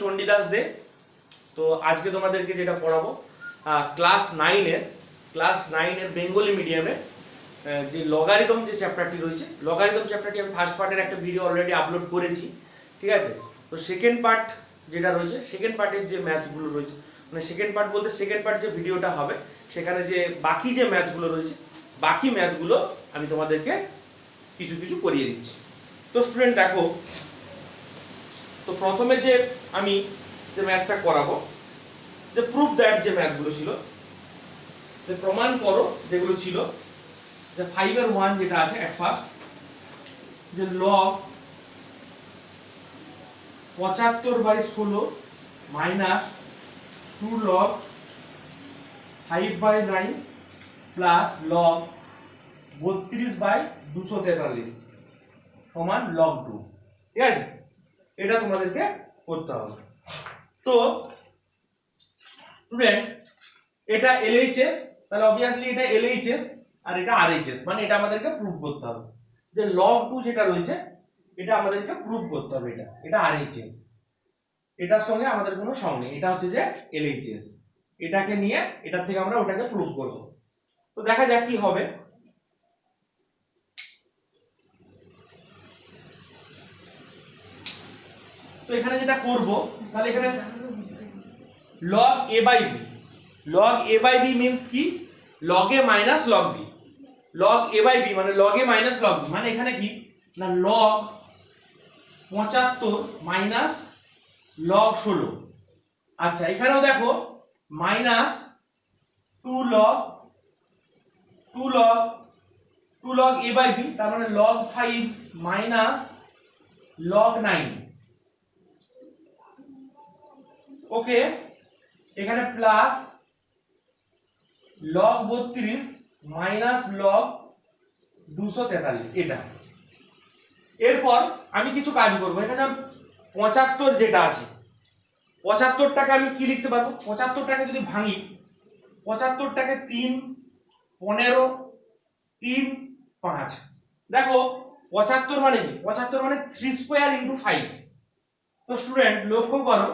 চণ্ডীদাস দে। তো আজকে তোমাদেরকে যেটা পড়াবো ক্লাস নাইনের বেঙ্গলি মিডিয়ামে যে লগারিদম যে চ্যাপ্টারটি রয়েছে, লগারিদম চ্যাপ্টারটি আমি ফার্স্ট পার্টের একটা ভিডিও অলরেডি আপলোড করেছি, ঠিক আছে। তো সেকেন্ড পার্ট যেটা রয়েছে, সেকেন্ড পার্টের যে ম্যাথগুলো রয়েছে, মানে সেকেন্ড পার্ট বলতে সেকেন্ড পার্ট যে ভিডিওটা হবে সেখানে যে বাকি যে ম্যাথগুলো রয়েছে, বাকি ম্যাথগুলো আমি তোমাদেরকে কিছু কিছু করিয়ে দিচ্ছি। তো স্টুডেন্ট দেখো, তো প্রথমে যে আমি যে ম্যাথটা করাবো, যে প্রুফ দ্যাট যে ম্যাথগুলো ছিল, যে প্রমাণ করো যেগুলো ছিল, যে 5 এর 1 যেটা আছে এট ফার্স্ট, যে log 75/16 minus 2 log 5/9 plus log 32/243 সমান log 2, ঠিক আছে। এটা তোমাদেরকে করতে হবে। তো স্টুডেন্ট এটা এলএইচএস, তাহলে অবভিয়াসলি এটা এলএইচএস আর এটা আরএইচএস, মানে এটা আমাদেরকে প্রুফ করতে হবে যে log 2 যেটা রয়েছে এটা আমাদেরকে প্রুফ করতে হবে, এটা আরএইচএস, এটার সঙ্গে আমাদের কোনো সঙ্গ নেই, এটা হচ্ছে যে এলএইচএস। এটাকে নিয়ে এটার থেকে আমরা ওটাকে প্রুফ করব। তো দেখা যাক কি হবে। তো এখানে যেটা করব, তাহলে এখানে log a by b, log a by b means কি, log a minus log b, log a by b মানে log a minus log b, মানে এখানে কি না log 75 minus log 16। আচ্ছা, এখানেও দেখো minus 2 log a by b, তার মানে log 5 minus log 9। ওকে, এখানে প্লাস log 32 মাইনাস log 243, এটা। এরপর আমি কিছু কাজ করব। এখানে 75 যেটা আছে, 75টাকে আমি কি লিখতে পারবো, 75টাকে যদি ভাঙি, 75টাকে 3 15 3 5, দেখো 75 মানে কি, 75 মানে 3 স্কয়ার ইনটু 5। তো স্টুডেন্ট লক্ষ্য করো,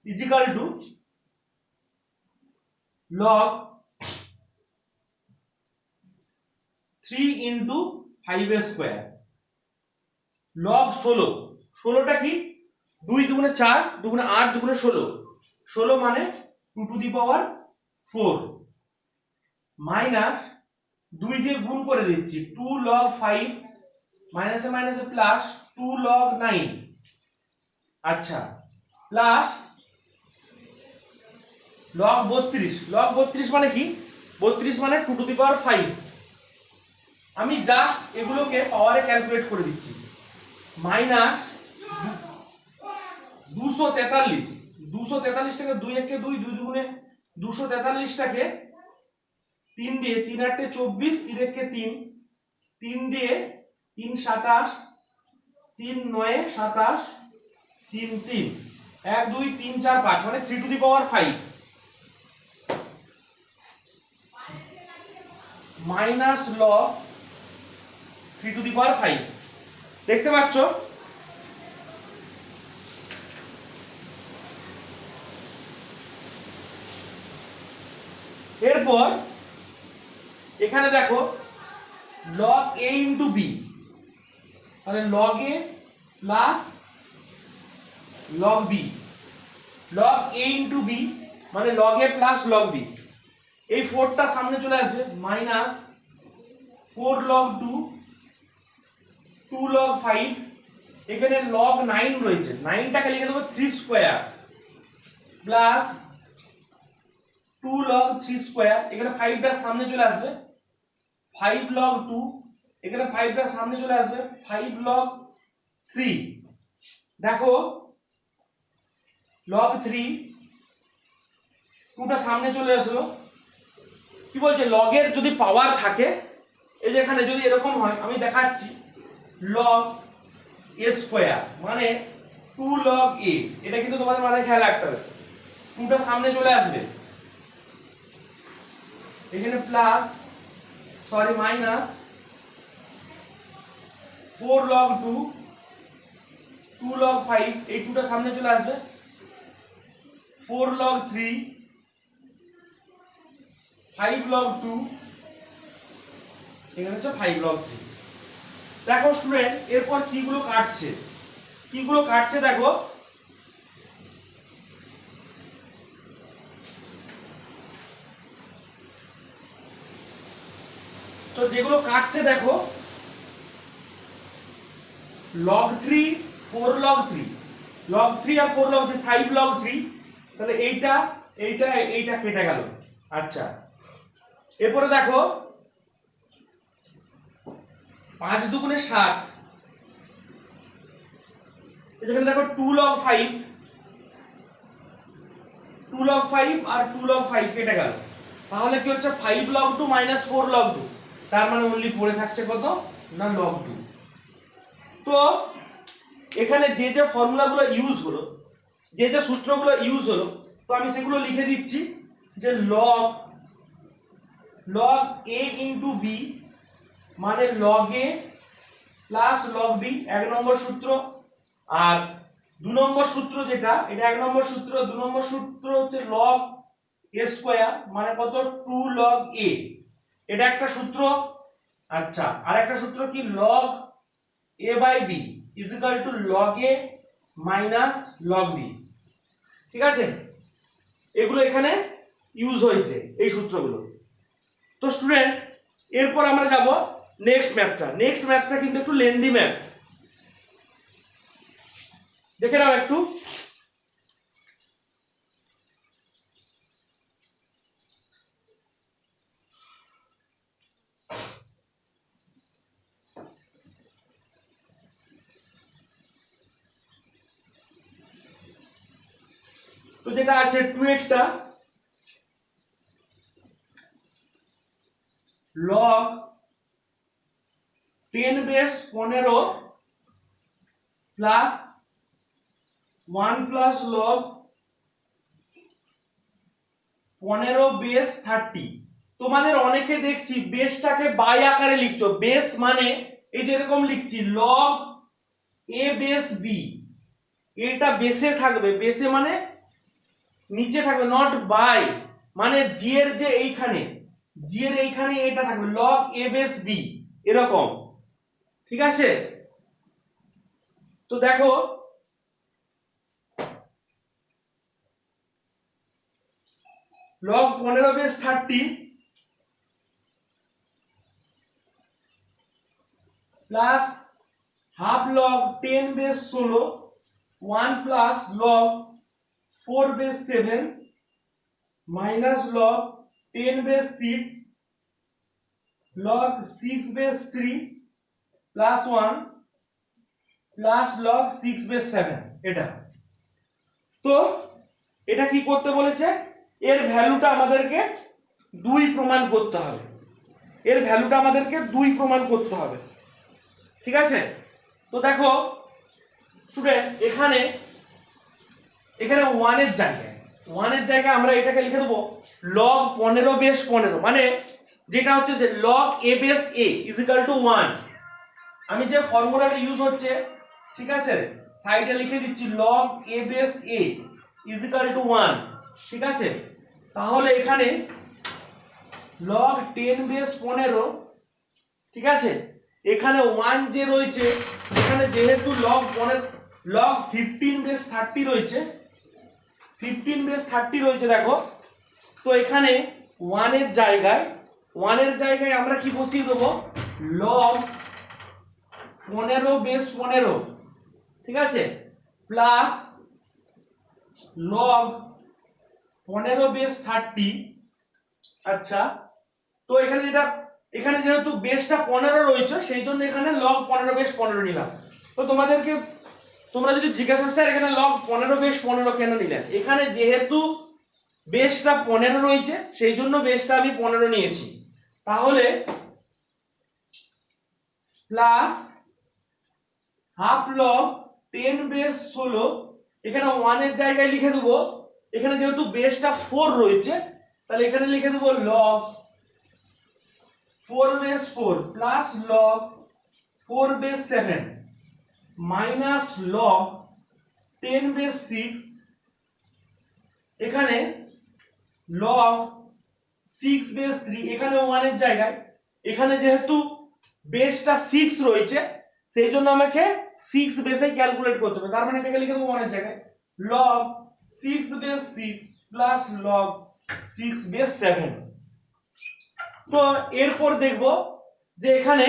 ইজিক্যাল টু log 3 ইনটু 5 এর স্কয়ার, log 16টা কি 2 দুগুণে 4, দুগুণে 8, দুগুণে 16, 16 মানে 2 টু দি পাওয়ার 4 মাইনাস 2 দিয়ে গুণ করে দিচ্ছি 2 log 5 মাইনাসে মাইনাসে প্লাস 2 log 9। আচ্ছা, প্লাস log 32 মানে কি, 32 মানে 2 টু দি পাওয়ার 5। আমি জাস্ট এগুলোকে পাওয়ারে ক্যালকুলেট করে দিচ্ছি, মাইনাস 243টাকে 2 একে 2, 2 দুগুণে 243টাকে 3 দিয়ে 3 8 24, 3 একে 3, 3 দিয়ে 3 27, 3 9 27, 3 3 1 2 3 4 5, মানে 3 to the power 5 minus log 3 to the power 5। দেখতে পাচ্ছ? এরপর এখানে দেখো log a ইনটু b, তাহলে log a plus log b, log a into b মানে log a plus log b। এই 4টা সামনে চলে আসবে, মাইনাস 4 log 2, 2 log 5, এখানে log 9 রয়েছে, 9টাকে লিখে দেবো 3 স্কয়ার প্লাস 2 log 3 স্কয়ার, এখানে 5টা সামনে চলে আসবে 5 log 2, এখানে 5টা সামনে চলে আসবে 5 log 3। দেখো log 3 2টা সামনে চলে আসলো। কি বলছে, লগের যদি পাওয়ার থাকে, এই যে এখানে যদি এরকম হয়, আমি দেখাচ্ছি log a স্কয়ার মানে 2 log a, এটা কিন্তু তোমাদের মাথায় খেয়াল রাখতে হবে। 2টা সামনে চলে আসবে, এখানে প্লাস মাইনাস 4 log 2 2 log 5, এই 2টা সামনে চলে আসবে, 4 log 3, 5 log 2, এখানে হচ্ছে 5 log 3। দেখো স্টুডেন্ট এরপর কিগুলো কাটছে দেখো, তো যেগুলো কাটছে দেখো log 3, 4 log 3, log 3 আর 4 log 3, 5 log 3, তাহলে এইটা কেটে গেল। আচ্ছা এরপরে দেখো 5 দুগুণে 7, এখানে দেখো 2 log 5, 2 log 5 আর 2 log 5 কেটে গেল, তাহলে কি হচ্ছে 5 log 2 minus 4 log 2, তার মানে অনলি পড়ে থাকছে কত না log 2। তো এখানে যে যে ফর্মুলাগুলো ইউজ হলো, যে যে সূত্রগুলো ইউজ হলো, তো আমি সেগুলো লিখে দিচ্ছি যে log a into b মানে log a plus log b, 1 নম্বর সূত্র। আর 2 নম্বর সূত্র যেটা, এটা 1 নম্বর সূত্র, 2 নম্বর সূত্র হচ্ছে log a স্কয়ার মানে কত 2 log a, এটা একটা সূত্র। আচ্ছা আর একটা সূত্র কি log a by b is equal to log a minus log b, ঠিক আছে, এগুলো এখানে ইউজ হয়েছে এই সূত্রগুলো। তো স্টুডেন্ট এরপর আমরা যাব নেক্সট ম্যাথটা কিন্তু একটু লেন্দি ম্যাথ, দেখে নাও একটু। তো যেটা আছে 2 log 10 base 15 plus 1 plus log 15 base 30। তোমাদের অনেকে দেখছি বেসটাকে বাই আকারে লিখছো, বেস মানে এই যে এরকম লিখছি log a বেস b, এটা বেসে থাকবে, বেসে মানে নিচে থাকবে, নট বাই, মানে জি এর যে এইখানে, জি এর এইখানে এটা থাকবে log a বেস b এরকম, ঠিক আছে। তো দেখো log 15 base 30 plus half log 10 base 16, 1 plus log 4 base 7 minus log 10 base 6, log 6 base 3 plus 1 plus log 6 base 7, এটা। তো এটা কি করতে বলেছে, এর ভ্যালুটা আমাদেরকে 2 প্রমাণ করতে হবে, এর ভ্যালুটা আমাদেরকে 2 প্রমাণ করতে হবে, ঠিক আছে। তো দেখো স্টুডেন্ট এখানে 1 এর জায়গায় আমরা এটাকে লিখে দেবো log 15 বেস 15, মানে যেটা হচ্ছে যে log a base a is equal to 1, আমি যে ফর্মুলাটা ইউজ হচ্ছে, ঠিক আছে, সাইডে লিখে দিচ্ছি log a base a is equal to 1, ঠিক আছে। তাহলে এখানে log 10 বেস 15, ঠিক আছে, এখানে 1 যে রয়েছে, এখানে যেহেতু log 15 বেস 30 রয়েছে, 15 বেস 30 রয়েছে দেখো, তো এখানে 1 এর জায়গায় আমরা কি বসিয়ে দেবো log 15 বেস 15, ঠিক আছে, প্লাস log 15 বেস 30। আচ্ছা তো এখানে যেহেতু বেসটা 15 রয়েছে, সেই জন্য এখানে log 15 বেস 15 নিলাম। তো তোমরা যদি জিজ্ঞাসা স্যার এখানে log 15 বেস 15 কেন নিলেন, এখানে যেহেতু বেসটা 15 রয়েছে সেই জন্য বেসটা আমি 15 নিয়েছি, তাহলে প্লাস হাফ log 10 বেস 16, এখানে 1 এর জায়গায় লিখে দেবো, এখানে যেহেতু বেসটা 4 রয়েছে তাহলে এখানে লিখে দেবো log 4 base 4 plus log 4 base 7 minus log 10 base 6, এখানে লগ 6 বেস 3, এখানে 1 এর জায়গায়, এখানে যেহেতু বেসটা 6 রয়েছে সেই জন্য আমাকে 6 বেসে ক্যালকুলেট করতে হবে, তার মানে এটাকে লিখে দেবো 1 এর জায়গায় log 6 base 6 plus log 6 base 7। তো এরপর দেখব যে এখানে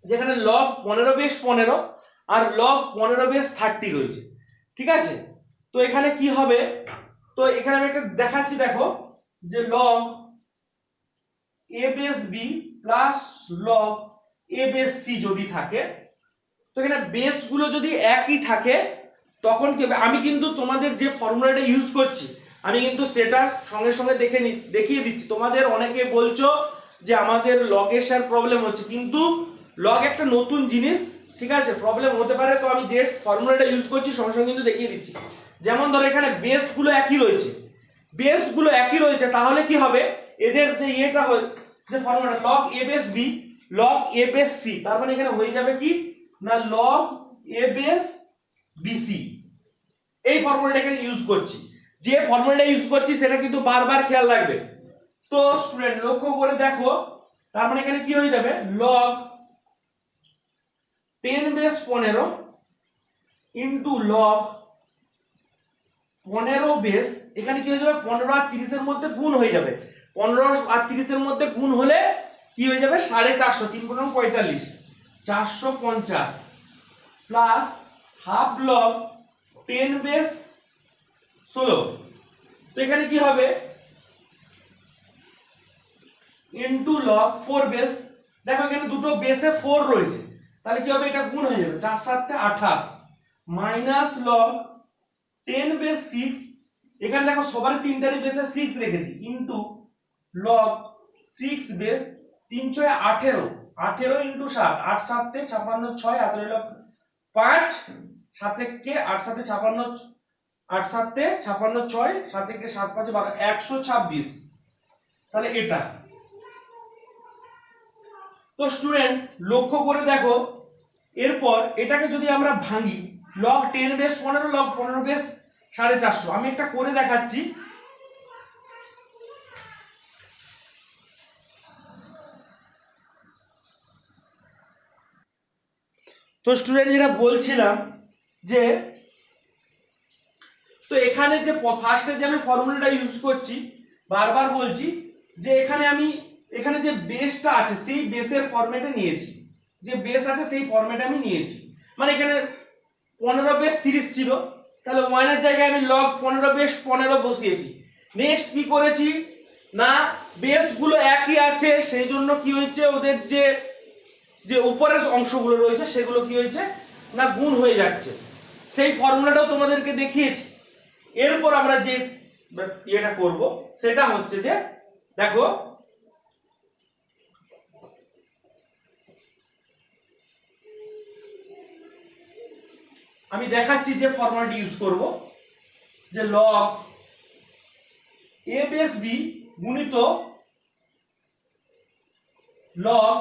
যেখানে লগ 15 বেস 15 আর লগ 15 বেস 30 রয়েছে, ঠিক আছে। তো এখানে কি হবে, তো এখানে আমি একটা দেখাচ্ছি, দেখো যে log a base b plus log a base c যদি থাকে, তো এখানে বেস গুলো যদি একই থাকে তখন কি হবে, আমি কিন্তু তোমাদের যে ফর্মুলাটা ইউজ করছি আমি কিন্তু সেটা সঙ্গে সঙ্গে দেখিয়ে দিচ্ছি। তোমাদের অনেকে বলছো যে আমাদের লগের স্যার প্রবলেম হচ্ছে, কিন্তু লগ একটা নতুন জিনিস, ঠিক আছে, প্রবলেম হতে পারে। তো আমি যে ফর্মুলাটা ইউজ করছি সঙ্গে সঙ্গে কিন্তু দেখিয়ে দিচ্ছি। যেমন ধরো এখানে বেস গুলো একই রয়েছে, তাহলে কি হবে, এদের যে এটা হয় যে ফর্মুলাটা log a base b log a base c, তার মানে এখানে হয়ে যাবে কি না লগ a বেস bc। এই ফর্মুলাটা এখানে ইউজ করছি, যে ফর্মুলাটা ইউজ করছি সেটা কিন্তু বারবার খেয়াল রাখবে। তো স্টুডেন্ট লক্ষ্য করে দেখো, তার মানে এখানে কি হয়ে যাবে log 10 base 15 into log 15 base, এখানে কি হয়ে যাবে 15 আর 30 এর মধ্যে গুণ হয়ে যাবে, 15 আর 30 এর মধ্যে গুণ হলে কি হয়ে যাবে 450, 3 × 45 450 প্লাস হাফ লগ 10 বেস 16। তো এখানে কি হবে ইনটু লগ 4 বেস, দেখো এখানে দুটো বেসে 4 রয়েছে, তাহলে কি হবে এটা গুণ হয়ে যাবে 4 7 28 মাইনাস লগ 10 বেস 6, এখানে দেখো সবার তিনটারই বেসে 6 রেখেছি into log 6 base 3 6 18 18 into 7 8 7 56 6 18 log 5 7 কে 8 7 56 8 7 56 6 7 কে 7 5 12 126, তাহলে এটা। তো স্টুডেন্ট লক্ষ্য করে দেখো, এরপর এটাকে যদি আমরা ভাঙি লগ 10 বেস 15 লগ 15 বেস 450, আমি একটা করে দেখাচ্ছি। তো স্টুডেন্ট যেটা বলছিলাম যে তো এখানে যে ফার্স্টে যে আমি ফর্মুলাটা ইউজ করছি, বারবার বলছি যে এখানে যে বেসটা আছে সেই বেসের ফরম্যাটে নিয়েছি, যে বেস আছে সেই ফরম্যাটে আমি নিয়েছি, মানে এখানে 15 বেস 30 ছিল, তাহলে 1 এর জায়গায় আমি লগ 15 বেস 15 বসিয়েছি। নেক্সট কি করেছি না বেস গুলো একই আছে, সেই জন্য কি হয়েছে ওদের যে উপরের অংশগুলো রয়েছে সেগুলো কি হয়েছে না গুণ হয়ে যাচ্ছে, সেই ফর্মুলাটাও তোমাদেরকে দেখিয়েছি। এরপর আমরা যে এটা করব সেটা হচ্ছে যে দেখো আমি দেখাচ্ছি যে ফর্মুলাটি ইউজ করব, যে লগ a বেস b গুণিত log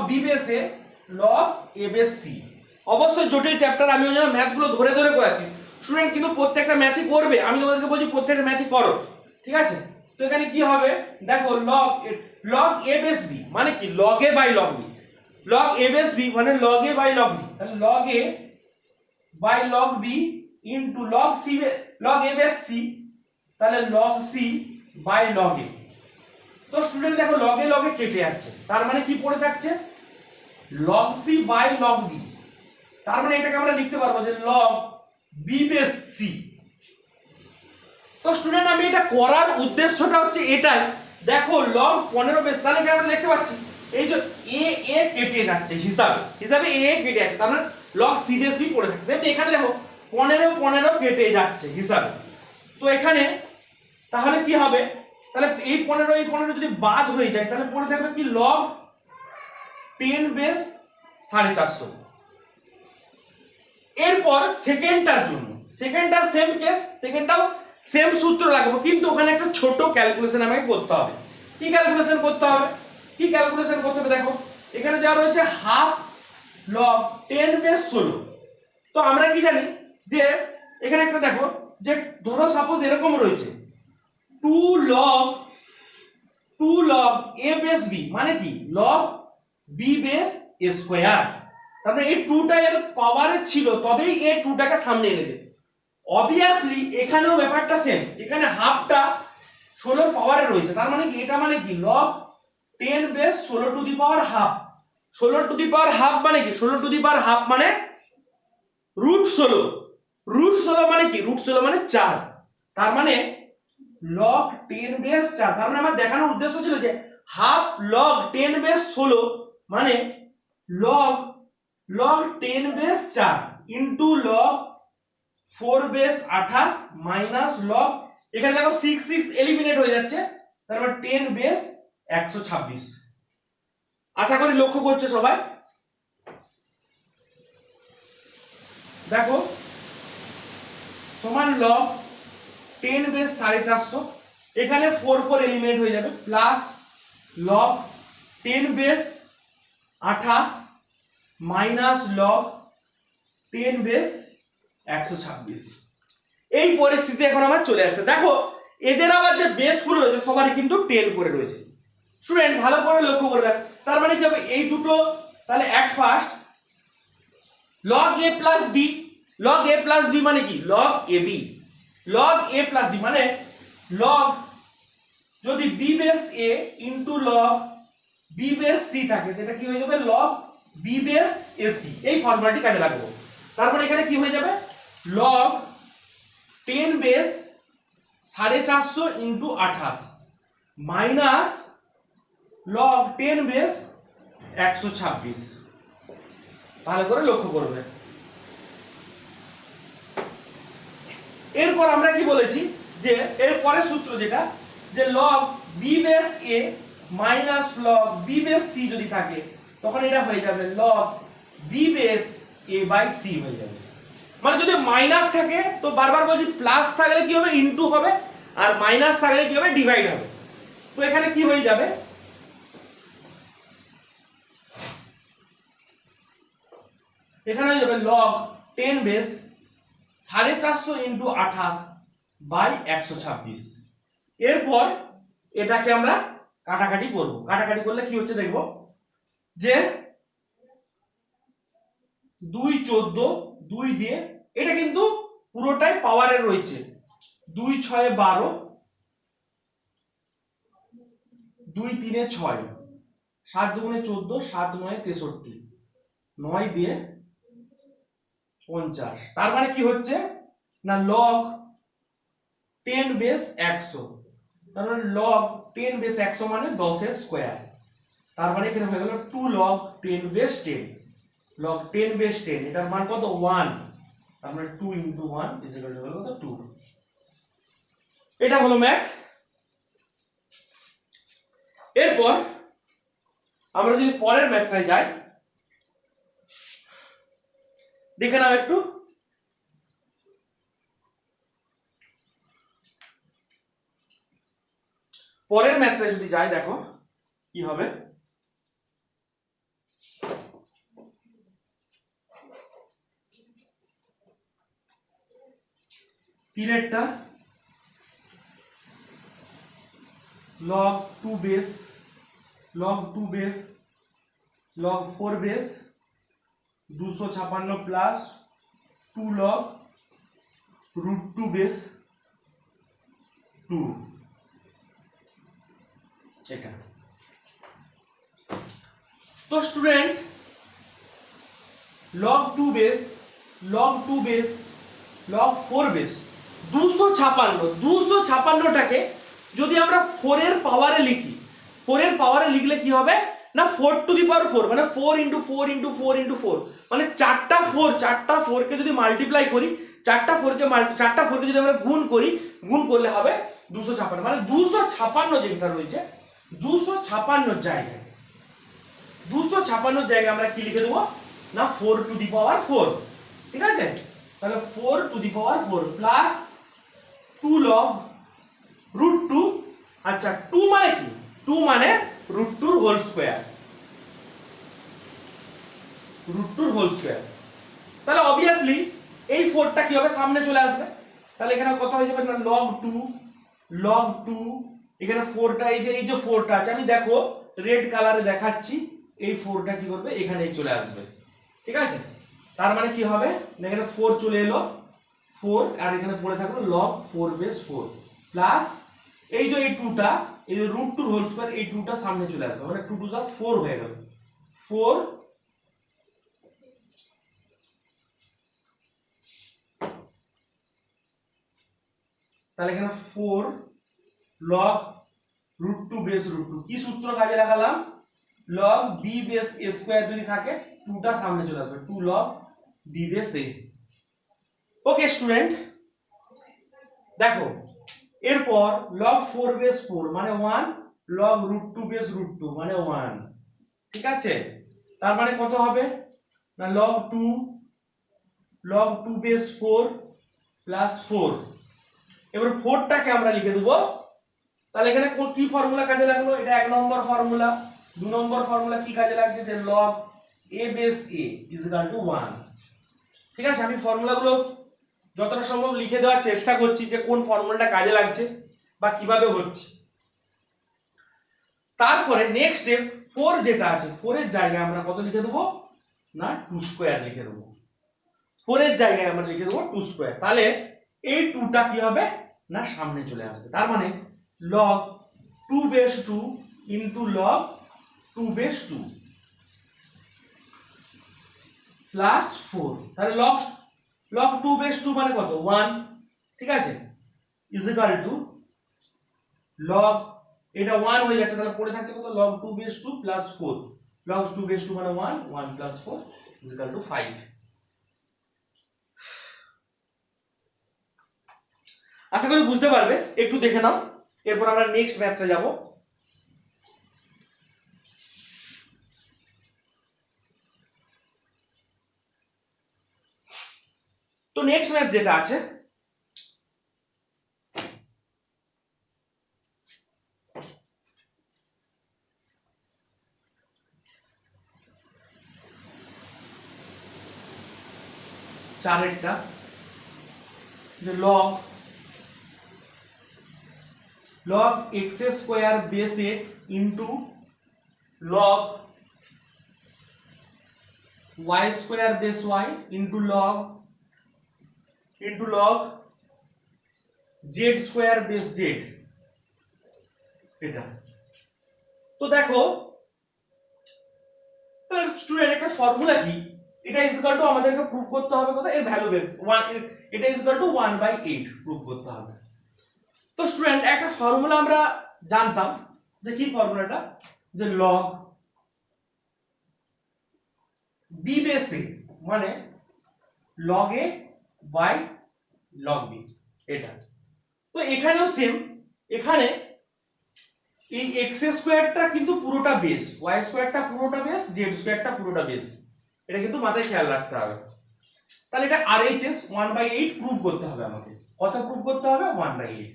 b base a log a base c। অবশ্যই জটিল চ্যাপ্টার, আমি ওই জন্য ম্যাথগুলো ধরে ধরে করাচ্ছি। স্টুডেন্ট কিন্তু প্রত্যেকটা ম্যাথই করবে, আমি তোমাদেরকে বলছি প্রত্যেকটা ম্যাথই করো, ঠিক আছে। তো এখানে কি হবে দেখো লগ a বেস b মানে কি log a by log b, log a base b মানে log a by log b, তাহলে log a by log b into log a base c, তাহলে log c by log a। তো student দেখো লগে লগে কেটে যাচ্ছে, তার মানে কি পড়ে থাকছে log c by log b, তার মানে এটাকে আমরা লিখতে পারবো যে লগ b বেস c। তো স্টুডেন্ট আমি এটা করার উদ্দেশ্যটা হচ্ছে এটাই, দেখো লগ 15 বেস, তাহলে কি আমরা দেখতে পাচ্ছি এই যে a কেটে যাচ্ছে হিসাবে a কেটে যাচ্ছে, তার মানে লগ c বেস b পড়ে থাকছে। এখানে দেখো 15 15 কেটে যাচ্ছে হিসাবে, তো এখানে তাহলে কি হবে, তাহলে এই 15 যদি বাদ হয়ে যায় তাহলে পড়ে থাকবে কি লগ 10 বেস 450। এরপর সেকেন্ডটার জন্য সেকেন্ডটার সেম কেস, সেকেন্ডটাও সেম সূত্র লাগবে, কিন্তু ওখানে একটা ছোট ক্যালকুলেশন আমাকে করতে হবে। কি ক্যালকুলেশন করতে হবে দেখো এখানে দেওয়া রয়েছে হাফ লগ 10 বেস 16। তো আমরা কি জানি যে এখানে একটা দেখো যে ধরো সাপোজ এরকম রয়েছে 2 log a বেস b মানে কি log b base a square. তারপরে এই 2টা এর পাওয়ারে ছিল তবেই এই 2টাকে সামনে এনে দেবে। অবভিয়াসলি এখানেও ব্যাপারটা সেম, এখানে হাফটা 16 এর পাওয়ারে রয়েছে, তার মানে কি এটা মানে কি log 10 base 16 two the power half. 16 two the power half মানে কি 16 টু দি পাওয়ার হাফ মানে √16। √16 মানে কি √16 মানে 4, তার মানে log 10 বেস 4। তার মানে আমার দেখানোর উদ্দেশ্য ছিল যে হাফ log 10 বেস 16 মানে log 10 base 4 into log 4 base 28 minus log, এখানে দেখো 6 6 এলিমিনেট হয়ে যাচ্ছে, তারপর 10 বেস 126। আশা করি লক্ষ্য করছো সবাই। দেখো সমান log 10 বেস 450, এখানে 4 4 এলিমিনেট হয়ে যাবে, plus log 10 base 28 minus log 10 base 126। এই পরিস্থিতি এখন আমার চলে আসছে। দেখো এদের আবার যে বেসগুলো রয়েছে সবারই কিন্তু 10 করে রয়েছে। স্টুডেন্ট ভালো করে লক্ষ্য করবেন, তার মানে কি হবে এই দুটো তাহলে at first log a plus b, log a plus b মানে কি log ab, log a plus b মানে log যদি b base a into log b base c থাকে সেটা কি হয়ে যাবে log b বেস ac। এই ফর্মুলাটি কাজে লাগাবো, তারপর এখানে কি হয়ে যাবে log 10 base 450 into 28 minus log 10 base 126। ভালো করে লক্ষ্য করবে। এরপর আমরা কি বলেছি যে এর পরের সূত্র যেটা যে log b base a minus log b base c যদি থাকে তখন এটা হয়ে যাবে log b base a by c হয়ে যাবে। মানে যদি মাইনাস থাকে তো বারবার বলছি প্লাস থাকলে কি হবে ইনটু হবে, আর মাইনাস থাকলে কি হবে ডিভাইড হবে। তো এখানে কি হয়ে যাবে এখানে হয়ে যাবে log 10 বেস 450 ইনটু 28 বাই 126। এরপর এটাকে আমরা কাটাকাটি করব, কাটাকাটি করলে কি হচ্ছে দেখব যে 2 14 2 দিয়ে এটা কিন্তু পুরোটাই পাওয়ারে রয়েছে, 2 6 12 2 3 6 7 2 14 7 9 63 9 দিয়ে 50। তার মানে কি হচ্ছে না log 10 বেস 100, তার মানে log 10 বেস 100 মানে 10 এর স্কয়ার। তার মানে এখানে হয়ে গেল 2 log 10 বেস 10, log 10 বেস 10 এটার মান কত 1, তার মানে 2 ইনটু 1 ইজ ইকুয়াল টু কত 2। এটা হলো ম্যাথ। এরপর আমরা যদি পরের ম্যাথটায় যাই দেখে নাও একটু। পরের ম্যাথটায় যদি যাই দেখো কি হবে। পিরিয়ডটা log 2 base log 2 base log 4 base 256 plus 2 log √2 base 2। এটা তো student log 2 base log 2 base log 4 base 256টাকে যদি আমরা 4 এর পাওয়ারে লিখি, 4 এর পাওয়ারে লিখলে কি হবে না 4 টু দি পাওয়ার 4 মানে 4 ইনটু 4 ইনটু 4 ইনটু 4 মানে চারটা 4 কে যদি মাল্টিপ্লাই করি, চারটা 4 কে যদি আমরা গুণ করি, গুণ করলে হবে 256। মানে 256 যেটা রয়েছে 256 জায়গায় 256 জায়গায় আমরা কি লিখে দেবো না 4 টু দি পাওয়ার 4। ঠিক আছে, তাহলে 4 two the power 4 plus 2 log √2। আচ্ছা 2 মানে কি 2 মানে √2 হোল স্কয়ার। √2 whole square. তাহলে অবভিয়াসলি এই 4টা কি হবে, সামনে চলে আসবে। তাহলে এখানে কত হয়ে যাবে না log 2 এখানে 4টা, এই যে 4টা আছে, আমি দেখো রেড কালারে দেখাচ্ছি, এই 4টা কি করবে এখানেই চলে আসবে, ঠিক আছে। তার মানে কি হবে না, এখানে 4 চলে এলো, 4 আর এখানে পড়ে থাকলো log 4 বেস 4 প্লাস এই যে এই 2টা, এই যে √2 হোল স্কয়ার, এই 2টা সামনে চলে আসবে, মানে 2 2 4 হয়ে গেল 4। তাহলে এখানে 4 log √2 বেস √2, কি সূত্র কাজে লাগালাম, log b base a square যদি থাকে 2টা সামনে চলে আসবে, 2 log b base a। Okay student, দেখো এরপর log 4 বেস 4 মানে 1, log √2 বেস √2 মানে 1, ঠিক আছে। তার মানে কত হবে না log 2 বেস 4 প্লাস 4। এবার 4টাকে আমরা লিখে দেব, তাহলে এখানে কি ফর্মুলা কাজে লাগলো, এটা 1 নম্বর ফর্মুলা। 2 নম্বর ফর্মুলা কি কাজে লাগছে, যে log a base a equal to 1, ঠিক আছে। আমি ফর্মুলাগুলো যতটা সম্ভব লিখে দেওয়ার চেষ্টা করছি, যে কোন ফর্মুলাটা কাজে লাগছে বা কিভাবে হচ্ছে। তারপরে নেক্সট স্টেপ 4 যেটা আছে, 4 এর জায়গায় আমরা কত লিখে দেবো না 2 স্কয়ার লিখে দেবো, 4 এর জায়গায় আমরা লিখে দেবো 2 স্কয়ার। তাহলে এই 2টা কি হবে না সামনে চলে আসবে, তার মানে log 2 base 2 into log 2 base 2 plus 4। তাহলে log 2 বেস 2 মানে কত 1, ঠিক আছে, ইকুয়াল টু log, এটা 1 হয়ে যাচ্ছে, তাহলে পড়ে থাকছে কত log 2 base 2 plus 4, log 2 base 2 মানে 1, 1 প্লাস 4 ইকুয়াল টু 5। আশা করি বুঝতে পারবে, একটু দেখে নাও, এরপর আমরা নেক্সট ম্যাথে যাব। তো নেক্সট ম্যাথ যেটা আছে, চারেরটা, যে log x square base x into log y square base y into log z square base z, এটা। তো দেখো স্টুডেন্ট, একটা ফর্মুলা কি, এটা ইকুয়াল টু আমাদেরকে প্রুভ করতে হবে কত, এর ভ্যালু বের 1, এটা ইকুয়াল টু 1/8 প্রুভ করতে হবে। তো স্টুডেন্ট একটা ফর্মুলা আমরা জানতাম, যে কি ফর্মুলাটা, যে log b বেস a মানে log a by log b, এটা। তো এখানেও সেম, এখানে এই x স্কয়ারটা কিন্তু পুরোটা বেস, y স্কয়ারটা পুরোটা বেস, z স্কয়ারটা পুরোটা বেস, এটা কিন্তু মাথায় খেয়াল রাখতে হবে। তাহলে এটা RHS 1/8 প্রুভ করতে হবে আমাকে, কত প্রুভ করতে হবে 1/8।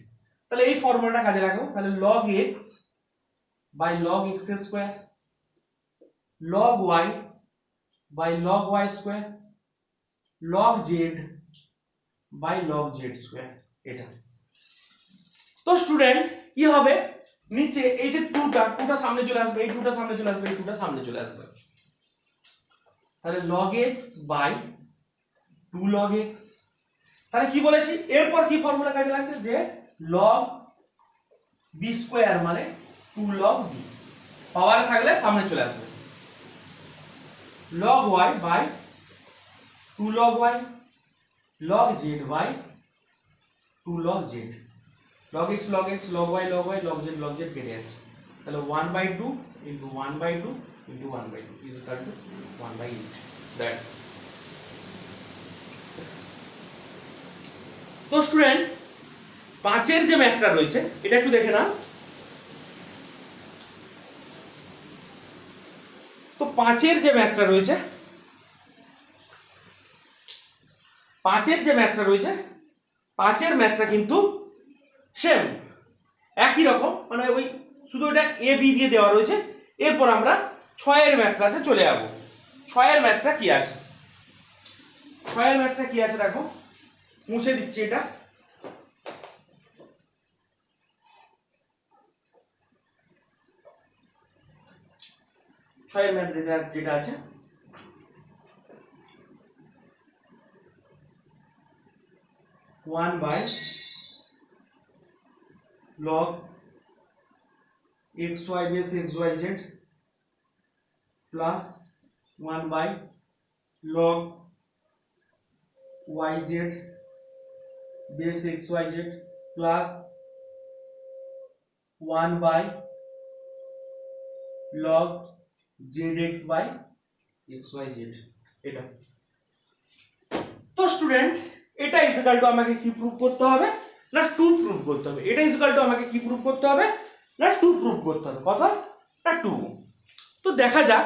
তাহলে এই ফর্মুলাটা কাজে লাগাবো, তাহলে log x by log x square, log y by log y square, log z by log z square, এটা। তো স্টুডেন্ট কি হবে, নিচে এই যে 2টা সামনে চলে আসবে, এই 2টা সামনে চলে আসবে, এই 2টা সামনে চলে আসবে, তাহলে log x by 2 log x। তাহলে কি বলেছি, এরপর কি ফর্মুলা কাজে লাগছে, যে log b স্কয়ার মানে 2 log b, পাওয়ারে থাকলে সামনে চলে আসবে, log y by 2 log y, log z by 2 log z, log x log x log y log y log z কেটে যাচ্ছে, তাহলে 1/2 into 1/2 into 1/2 is equal two 1/8, that's. তো স্টুডেন্ট 5 এর যে ম্যাথটা রয়েছে, এটা একটু দেখে নাও। তো 5 এর যে ম্যাথটা রয়েছে, 5 এর ম্যাথটা কিন্তু সেম একই রকম, মানে ওই শুধু এটা a b দিয়ে দেওয়া রয়েছে। এরপর আমরা 6 এর ম্যাথটাতে চলে যাব। ছয়ের ম্যাথটা কি আছে, ছয়ের ম্যাথটা কি আছে দেখো, মুছে দিচ্ছি এটা। ছয়ের ম্যাথ যেটা আছে, one by log x y base x y z plus one by log y z base x y z plus one by log z x by x y z. এটা তো স্টুডেন্ট, এটা equal to আমাকে কি prove করতে হবে না 2 prove করতে হবে। এটা ইকুয়াল টু আমাকে কি প্রুভ করতে হবে না 2 প্রুভ করতে হবে। কত না 2। তো দেখা যাক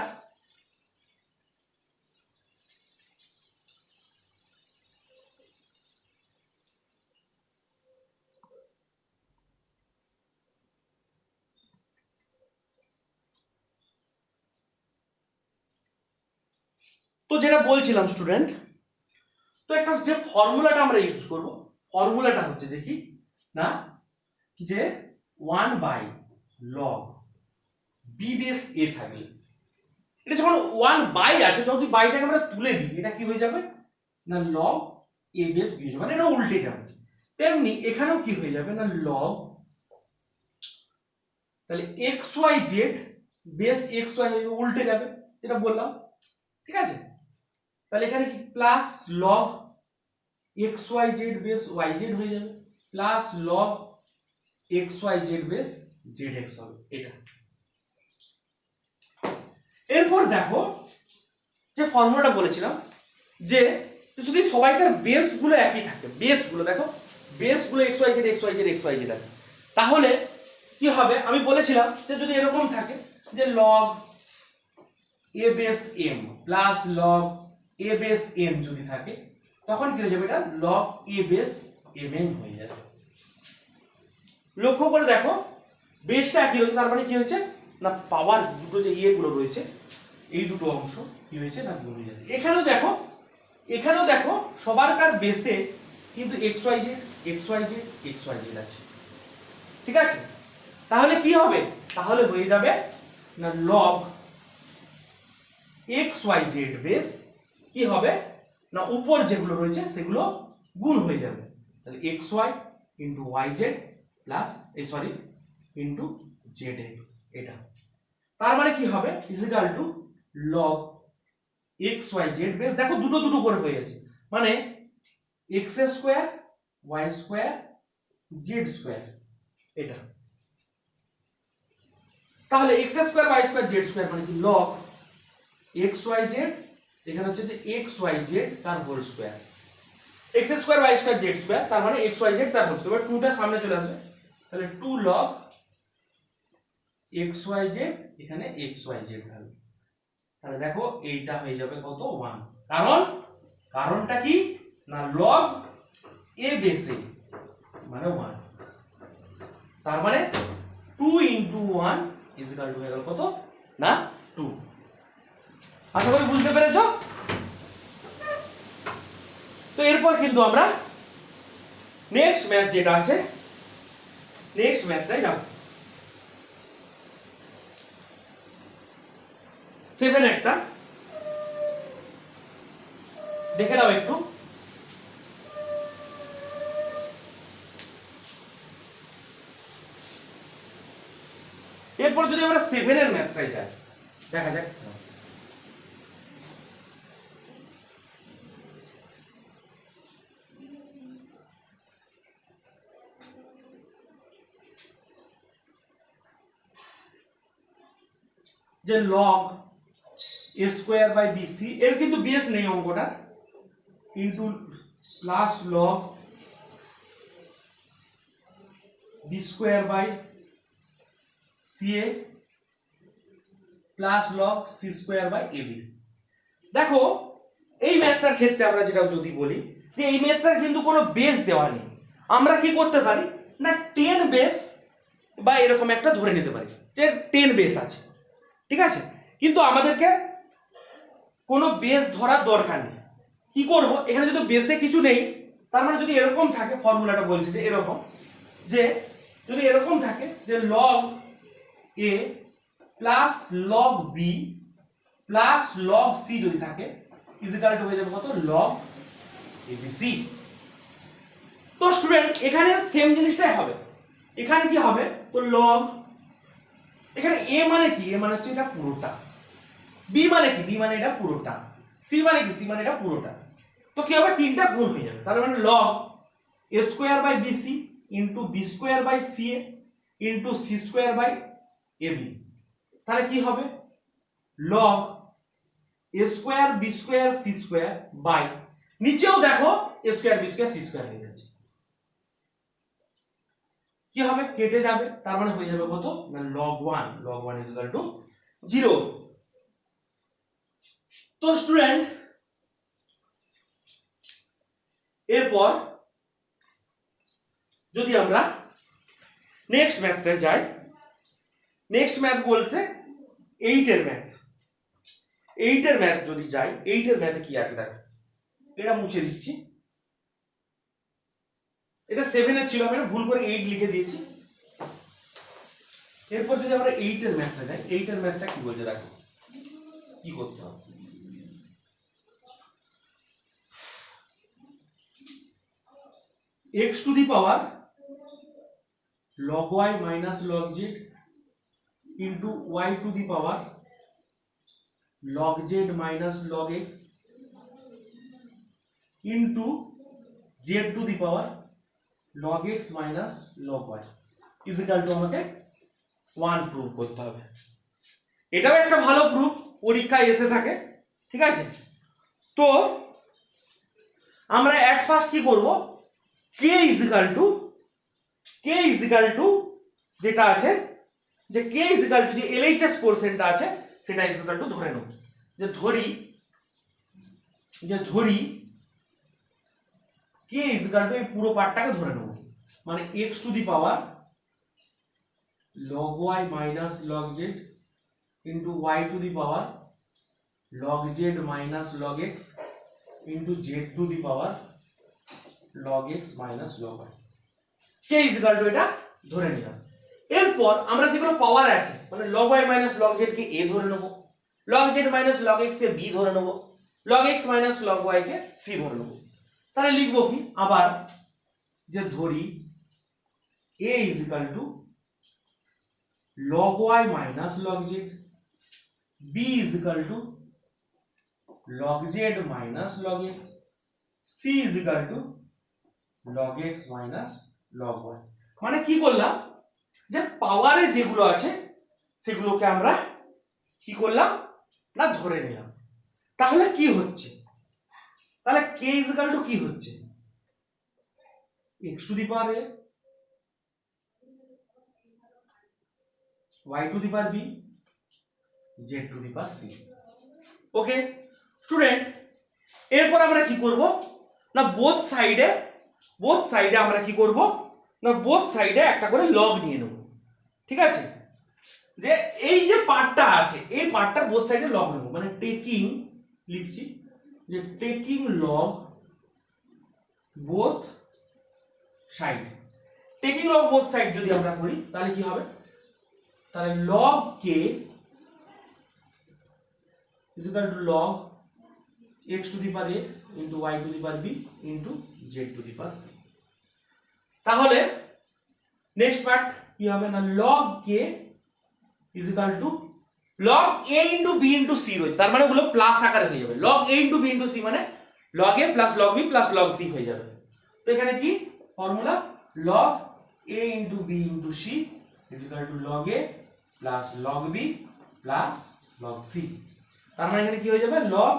তো যেটা বলছিলাম স্টুডেন্ট, তো একটা যে ফর্মুলাটা আমরা ইউজ করব, ফর্মুলাটা হচ্ছে যে কি না যে 1 বাই লগ বি বেস এ থাকলে, এটা যখন 1 বাই আছে যদি বাইটাকে আমরা তুলে দিই এটা কি হয়ে যাবে না লগ এ বেস বি, মানে এটা উল্টে যাবে। তেমনি এখানেও কি হয়ে যাবে না লগ, তাহলে x y z base x y হয়ে উল্টে যাবে, যেটা বললাম। ঠিক আছে, তাহলে এখানে কি plus log x y z base y z হয়ে যাবে plus log x y z base z x হবে এটা। এরপর দেখো যে ফর্মুলাটা বলেছিলাম যে যদি সবাইকার বেস গুলো একই থাকে, বেস গুলো দেখো বেস গুলো x y z x y z x y z আছে, তাহলে কি হবে আমি বলেছিলাম যে যদি এরকম থাকে যে লগ এ বেস এম প্লাস লগ এ বেস এন যদি থাকে তখন কি হয়ে যাবে এটা লগ এ বেস এম এন হয়ে যাবে। লক্ষ্য করে দেখো বেসটা একই হয়েছে, তার মানে কি হয়েছে না পাওয়ার দুটো যে ইয়েগুলো রয়েছে এই দুটো অংশ কি হয়েছে না গুণ হয়ে যাচ্ছে। এখানেও দেখো সবারকার বেসে কিন্তু x y z x y z x y z আছে। ঠিক আছে, তাহলে কি হবে, তাহলে হয়ে যাবে না log x y z base কি হবে না উপর যেগুলো রয়েছে সেগুলো গুণ হয়ে যাবে, তাহলে x y into y z plus sorry into z x. এটা তার মানে কি হবে is equal to log x y z base, দেখো দুটো দুটো করে হয়ে যাচ্ছে, মানে x square y square z square. এটা তাহলে x square y square z square মানে কি লগ এক্স ওয়াই জেড, এখানে হচ্ছে যে এক্স ওয়াই জেড তার whole square, x square y square z square তার মানে এক্স ওয়াই জেড তার হোল স্কোয়ার, 2টা সামনে চলে আসবে, তাহলে 2 লগ এক্স ওয়াই জেড, এখানে এক্স ওয়াই জেড থাকবে। তাহলে দেখো এইটা হয়ে যাবে কত 1, কারণটা কি না লগ এ বেসে মানে 1, তার মানে 2 ইনটু 1 ইজ ইকুয়াল টু হয়ে গেল কত না 2। আশা করি বুঝতে পেরেছো। তো এরপর কিন্তু আমরা নেক্সট ম্যাথ যেটা আছে নেক্সট ম্যাথটাই যাব। 7 একটা দেখে নাও একটু। এরপর যদি আমরা 7 এর ম্যাথটাই যাই দেখা যাক। যে log a square by bc, এর কিন্তু বেস নেই অঙ্কটা, into plus log b square by ca plus log c square by ab. দেখো এই ম্যাথটার ক্ষেত্রে আমরা যেটা যদি বলি যে এই ম্যাথটার কিন্তু কোনো বেস দেওয়া নেই, আমরা কি করতে পারি না 10 বেস বা এরকম একটা ধরে নিতে পারি যে 10 বেস আছে। ঠিক আছে, কিন্তু আমাদেরকে কোনো বেস ধরার দরকার নেই। কি করব, এখানে যদি বেসে কিছু নেই, তার মানে যদি এরকম থাকে, ফর্মুলাটা বলছে যে এরকম, যে যদি এরকম থাকে যে log a plus log b plus log c যদি থাকে, ইজিক্যাল টু হয়ে যাবে কত, log abc। তো স্টুডেন্ট এখানে সেম জিনিসটাই হবে, এখানে কি হবে, তো log, এখানে a মানে কি, a মানে হচ্ছে এটা পুরোটা, b মানে কি, b মানে এটা পুরোটা, c মানে কি, c মানে এটা পুরোটা। তো কি হবে, তিনটা গুণ হয়ে যাবে, তার মানে log a square by bc into b square by ca into c square by ab। তাহলে কি হবে, log a square b square c square by, নিচেও দেখো a square b square c square হয়ে যাচ্ছে, কি হবে, কেটে যাবে, তার মানে হয়ে যাবে কত না log 1 is equal to 0। তো স্টুডেন্ট এরপর যদি আমরা নেক্সট ম্যাথে যাই, নেক্সট ম্যাথ বলতে 8 এর ম্যাথ, 8 এর ম্যাথ যদি যাই, 8 এর ম্যাথে কি আছে দেখো, এটা মুছে দিচ্ছি, এটা 7 এর ছিল, আমি ভুল করে 8 লিখে দিয়েছি। এরপর যদি আমরা 8 এর ম্যাথে যাই, 8 এর ম্যাথটা কি বলছে দেখো, কি করতে হবে, x two the power log y minus log z into y to the power log z minus log x into z to the power log x minus log y is equal to আমাকে 1 prove করতে হবে। এটাও একটা ভালো proof, পরীক্ষায় এসে থাকে, ঠিক আছে। তো আমরা এট ফার্স্ট কি করব, k is equal to যেটা আছে, যে k is equal to যে LHS পোরশনটা আছে সেটা is equal to ধরে নেব, যে ধরি k is equal to এই পুরো পার্টটাকে ধরে নেব, মানে x two the power log y minus log z into y to the power log z minus log x into z to the power log x minus log y, k is equal to এটা ধরে নিলাম। এরপর আমরা যেগুলো পাওয়ার আছে, মানে log y minus log z K a ধরে নেব, log z minus log x কে b ধরে নেব, log x minus log y কে c ধরে নেব। তাহলে লিখবো কি, আবার যে ধরি a is equal to log y minus log z, b is equal to log z minus log x, c is equal to log x minus log y। মানে কি করলাম, যে পাওয়ারে যেগুলো আছে সেগুলোকে আমরা কি করলাম না ধরে নিলাম। তাহলে কি হচ্ছে, তাহলে k is equal to কি হচ্ছে, x to the power a y to the power b z to the power c। Okay student, এরপর আমরা কি করব না, বোথ সাইডে আমরা কি করব না, বোথ সাইডে একটা করে লগ নিয়ে নেব, ঠিক আছে। যে এই যে পার্টটা আছে, এই পার্টটার বোথ সাইডে লগ নেব, মানে টেকিং, লিখছি যে taking log both side, taking log both side যদি আমরা করি তাহলে কি হবে, তাহলে log k is equal to log x to the power a into y to the power b into z to the power c। তাহলে next part কি হবে না, log k is equal to log a into b into c রয়েছে, তার মানে ওগুলো plus আকারে হয়ে যাবে, log a into b into c মানে log a plus log b plus log c হয়ে যাবে। তো এখানে কি formula, log a into b into c is equal to log a plus log b plus log c। তার মানে এখানে কি হয়ে যাবে, log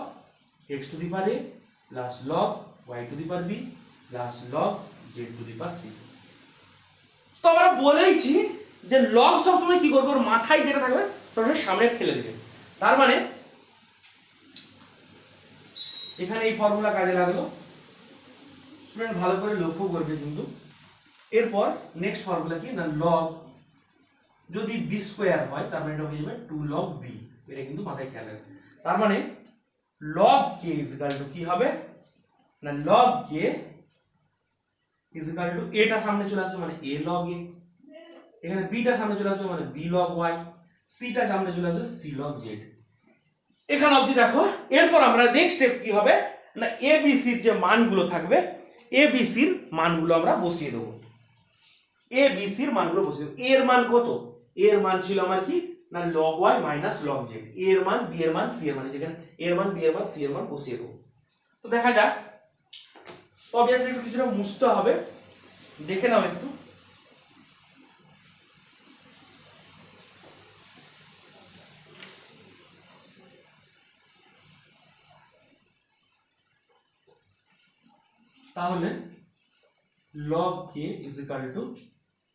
x to the power a plus log y to the power b plus log z to the power c। তো আমরা বলেইছি যে log সবসময় কি করবে, ওর মাথায় যেটা থাকবে সবসময় সামনে ফেলে দিবে, তার মানে এখানে এই ফর্মুলা কাজে লাগলো, স্টুডেন্ট ভালো করে লক্ষ্য করবে কিন্তু। এরপর নেক্সট ফর্মুলা কি না, log যদি b স্কয়ার হয় তার মানে এটা হয়ে যাবে 2 log b, এটা কিন্তু মাথায় খেয়াল রাখবে। তার মানে log K is equal two কি হবে না log K is equal two এটা সামনে চলে আসবে মানে a log x, এখানে b টা সামনে চলে আসবে মানে b log y, c টা সামনে চলে আসবে c log z। এখানে অবধি দেখো। এরপর আমরা নেক্সট স্টেপ কি হবে না abc এর যে মানগুলো থাকবে abc এর মানগুলো আমরা বসিয়ে দেবো। abc এর মানগুলো বসিয়ে দেবো। a এর মান কত? a এর মান ছিল আমার কি না log y minus log z, a এর মান b এর মান c এর মান, যেখানে a এর মান b এর মান c এর মান বসিয়ে দেবো। তো দেখা যাক। তো অবভিয়াসলি একটু কিছুটা মুছতে হবে, দেখে নাও একটু। তাহলে log k is equal to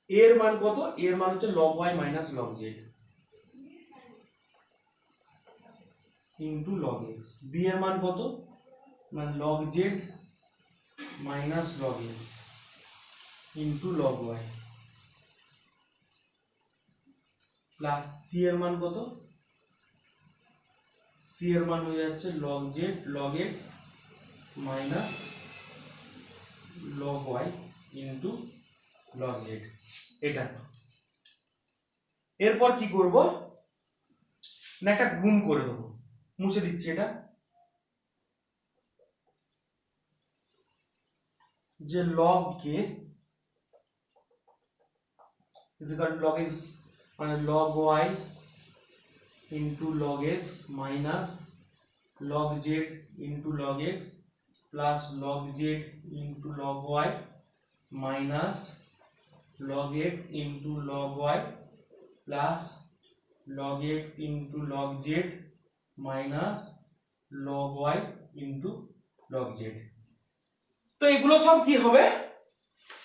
a এর মান কত? a এর মান হচ্ছে log y minus log z into log x, b এর মান কত? মানে log z minus log x into log y plus c এর মান কত? c এর মান হয়ে যাচ্ছে log z log x minus log y into log z। এটা এরপর কি করব না একটা গুণ করে দেব, মুছে দিচ্ছি এটা, যে log k is equal to log x মানে log y into log x minus log z into log x plus log z into log y minus log x into log y plus log x into log z minus log y into log z। তো এগুলো সব কি হবে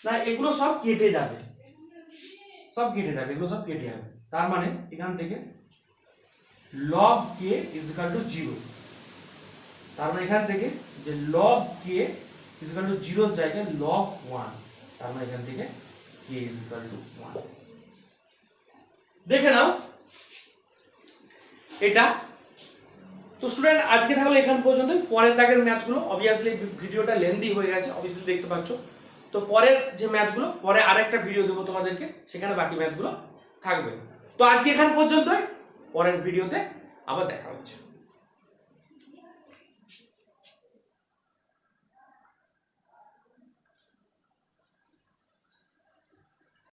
না এগুলো সব কেটে যাবে, সব কেটে যাবে, এগুলো সব কেটে যাবে। তার মানে এখান থেকে log k is equal to 0, তার মানে এখান থেকে যে log k is equal to 0 এর জায়গায় log 1, তার মানে এখান থেকে k is equal to 1। দেখে নাও এটা। তো স্টুডেন্ট আজকে তাহলে এখান পর্যন্ত। পরের দাগের ম্যাথগুলো অবভিয়াসলি ভিডিওটা লেন্দি হয়ে গেছে, অবভিয়াসলি দেখতে পাচ্ছ। তো পরের যে ম্যাথগুলো পরে আরেকটা ভিডিও দেবো তোমাদেরকে, সেখানে বাকি ম্যাথগুলো থাকবে। তো আজকে এখান পর্যন্তই, পরের ভিডিওতে আবার দেখা হচ্ছে।